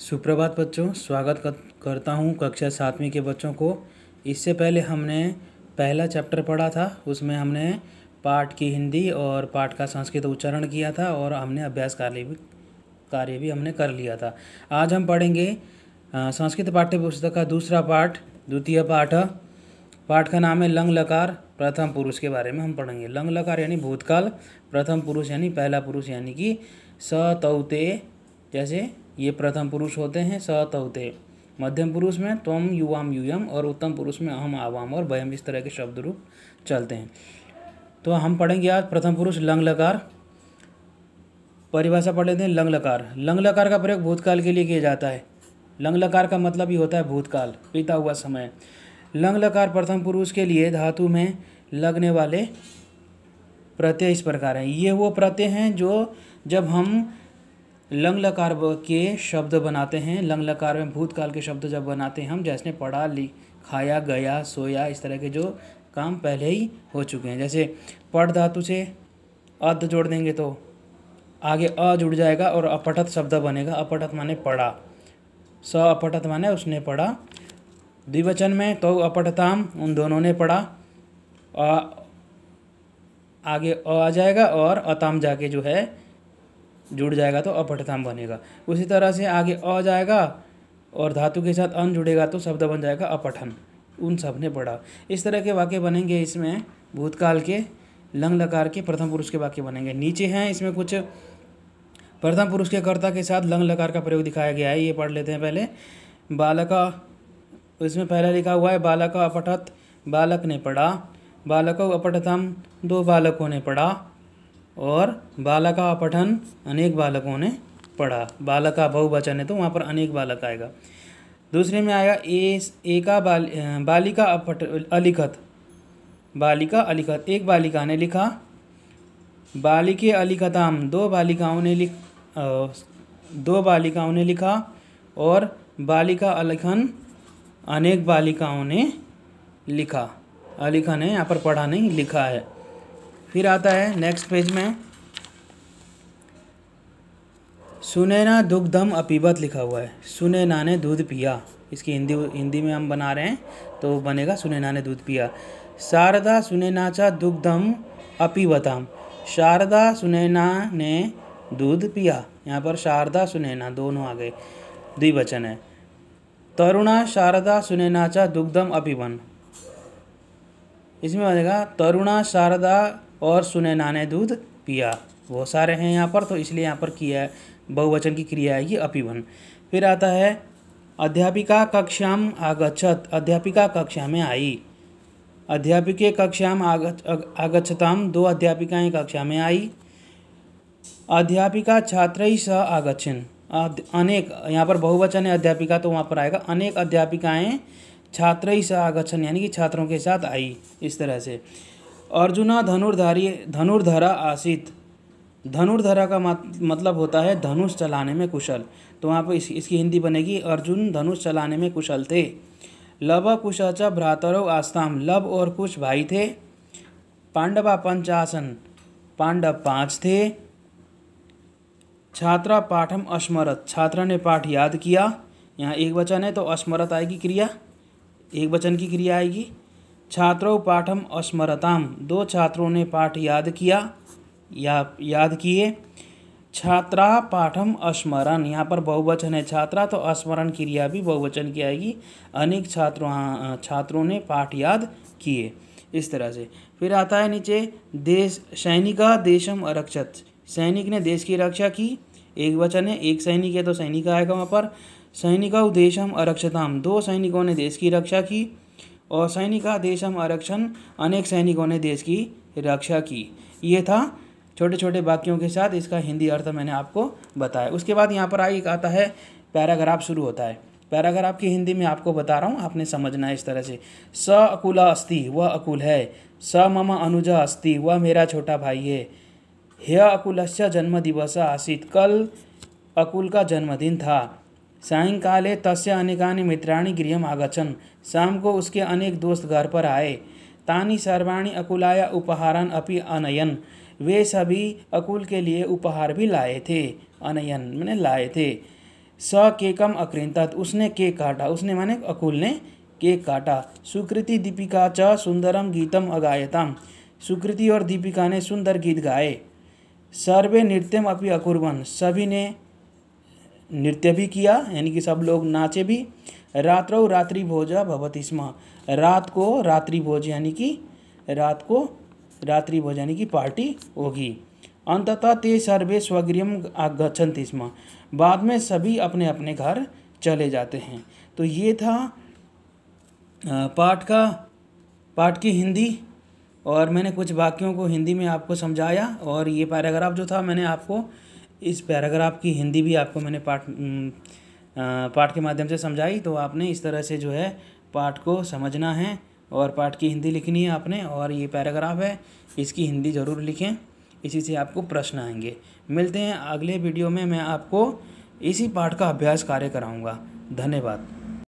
सुप्रभात बच्चों, करता हूँ कक्षा 7वीं के बच्चों को। इससे पहले हमने पहला चैप्टर पढ़ा था, उसमें हमने पाठ की हिंदी और पाठ का संस्कृत उच्चारण किया था और हमने अभ्यास कार्य भी हमने कर लिया था। आज हम पढ़ेंगे संस्कृत पाठ्य पुस्तक का दूसरा पाठ, द्वितीय पाठ का नाम है लंग लकार प्रथम पुरुष के बारे में हम पढ़ेंगे। लंग लकार यानी भूतकाल, प्रथम पुरुष यानी पहला पुरुष यानी कि स तौ ते, जैसे ये प्रथम पुरुष होते हैं स तौ ते। मध्यम पुरुष में त्वम युवाम यूयम और उत्तम पुरुष में अहम आवाम और वयम, इस तरह के शब्द रूप चलते हैं। तो हम पढ़ेंगे आज प्रथम पुरुष लंग लकार। परिभाषा पढ़ लेते हैं। लंग लकार का प्रयोग भूतकाल के लिए किया जाता है। लंग लकार का मतलब ही होता है भूतकाल, बीता हुआ समय। लंग लकार प्रथम पुरुष के लिए धातु में लगने वाले प्रत्यय इस प्रकार हैं। ये वो प्रत्यय हैं जो जब हम लंग लकार के शब्द बनाते हैं, लंग लकार में भूतकाल के शब्द जब बनाते हैं हम, जैसे पढ़ा, खाया, गया, सोया, इस तरह के जो काम पहले ही हो चुके हैं। जैसे पढ़ धातु से अद जोड़ देंगे तो आगे अ जुड़ जाएगा और अपठत शब्द बनेगा। अपठत माने पढ़ा, स अपठत माने उसने पढ़ा। द्विवचन में तो अपठताम, उन दोनों ने पढ़ा। आगे अ आ जाएगा और अताम जाके जो है जुड़ जाएगा तो अपठताम बनेगा। उसी तरह से आगे अ जाएगा और धातु के साथ अन जुड़ेगा तो शब्द बन जाएगा अपठन, उन सब ने पढ़ा। इस तरह के वाक्य बनेंगे। इसमें भूतकाल के लंग लकार के प्रथम पुरुष के वाक्य बनेंगे। नीचे हैं इसमें कुछ प्रथम पुरुष के कर्ता के साथ लंग लकार का प्रयोग दिखाया गया है, ये पढ़ लेते हैं पहले। बालका, इसमें पहला लिखा हुआ है बालका अपठत, बालक ने पढ़ा। बालको अपठतम, दो बालकों ने पढ़ा। और बालका अपठन, अनेक बालकों ने पढ़ा। बालका बहुवचन है तो वहाँ पर अनेक बालक आएगा। दूसरे में आएगा एका बालिका अलिखत, बालिका अलिखत, एक बालिका ने लिखा। बालिके अलिखताम, दो बालिकाओं ने लिखा। और बालिका अलिखन, अनेक बालिकाओं ने लिखा। अलिखन है यहाँ पर, पढ़ा नहीं, लिखा है। फिर आता है नेक्स्ट पेज में सुनैना दुग्धम अपीबत लिखा हुआ है। सुनैना ने दूध पिया, इसकी हिंदी में हम बना रहे हैं तो बनेगा सुनैना ने दूध पिया। शारदा सुनैनाचा दुग्धम अपीबताम, शारदा सुनैना ने दूध पिया। यहाँ पर शारदा सुनैना दोनों आ गए, द्विवचन है। तरुणा शारदा सुनैनाचा दुग्धम अपीबन, इसमें बनेगा तरुणा शारदा और सुनैना ने दूध पिया। वो सारे हैं यहाँ पर तो इसलिए यहाँ पर किया है, बहुवचन की क्रिया है ये अपीबन। फिर आता है अध्यापिका कक्षाम आगच्छत, अध्यापिका कक्षा में आई। अध्यापिके कक्षाम आगच्छताम, दो अध्यापिकाएं कक्षा में आई। अध्यापिका छात्रैः सह आगच्छन्, अनेक, यहाँ पर बहुवचन है अध्यापिका तो वहाँ पर आएगा अनेक अध्यापिकाएं छात्रैः सह आगच्छन्, यानी कि छात्रों के साथ आई। इस तरह से अर्जुना धनुर्धरा आसीत, धनुर्धरा का मतलब होता है धनुष चलाने में कुशल, तो वहाँ पर इसकी हिंदी बनेगी अर्जुन धनुष चलाने में कुशल थे। लब कुशा भ्रातरौ आस्ताम, लब और कुश भाई थे। पांडवा पंचासन, पांडव 5 थे। छात्रा पाठम अस्मरत, छात्रा ने पाठ याद किया। यहाँ एक वचन है तो अस्मरत आएगी क्रिया, एक वचन की क्रिया आएगी। छात्रों पाठम अस्मरताम, दो छात्रों ने पाठ याद किया या याद किए। छात्रा पाठम अस्मरन, यहाँ पर बहुवचन है छात्रा तो अस्मरण क्रिया भी बहुवचन की आएगी। अनेक छात्रों ने पाठ याद किए, इस तरह से। फिर आता है नीचे सैनिका देशम अरक्षत, सैनिक ने देश की रक्षा की। एक वचन है, एक सैनिक है तो सैनिक आएगा वहाँ पर। सैनिका देशम अरक्षताम, दो सैनिकों ने देश की रक्षा की। और सैनिका देशम आरक्षण, अनेक सैनिकों ने देश की रक्षा की। ये था छोटे छोटे वाक्यों के साथ इसका हिंदी अर्थ मैंने आपको बताया। उसके बाद यहाँ पर एक आता है पैराग्राफ शुरू होता है। पैराग्राफ की हिंदी में आपको बता रहा हूँ, आपने समझना है इस तरह से। स अकुला अस्ति, वह अकुल है। स मम अनुजा अस्ति, वह मेरा छोटा भाई है। ह्य अकुलस्य जन्म दिवस आसीत्, कल अकुल का जन्मदिन था। सायंकाले तस्य अनेकानि मित्राणि गृहम् आगच्छन्, शाम को उसके अनेक दोस्त घर पर आए। तानि सर्वाणि अकुलाय उपहारान् अपि अनयन्, वे सभी अकुल के लिए उपहार भी लाए थे। अनयन मैंने लाए थे। स केकम अकृंतत, उसने केक काटा, उसने माने अकुल ने केक काटा। सुकृति दीपिका च सुंदरम गीतम अगायताम, सुकृति और दीपिका ने सुंदर गीत गाए। सर्वे नृत्यम अपि अकुर्वन्, सभी ने नृत्य भी किया, यानी कि सब लोग नाचे भी। रात्रौ रात्रि भोज भवति स्म, रात को रात्रि भोज यानी कि रात को रात्रि भोज यानी कि पार्टी होगी। अंततः ते सर्वे स्वगृहम गच्छन्ति स्म, बाद में सभी अपने अपने घर चले जाते हैं। तो ये था पाठ की हिंदी, और मैंने कुछ वाक्यों को हिंदी में आपको समझाया, और ये पैराग्राफ जो था मैंने आपको इस पैराग्राफ की हिंदी भी आपको मैंने पाठ के माध्यम से समझाई। तो आपने इस तरह से जो है पाठ को समझना है और पाठ की हिंदी लिखनी है आपने। और ये पैराग्राफ है, इसकी हिंदी ज़रूर लिखें, इसी से आपको प्रश्न आएंगे। मिलते हैं अगले वीडियो में, मैं आपको इसी पाठ का अभ्यास कार्य कराऊंगा। धन्यवाद।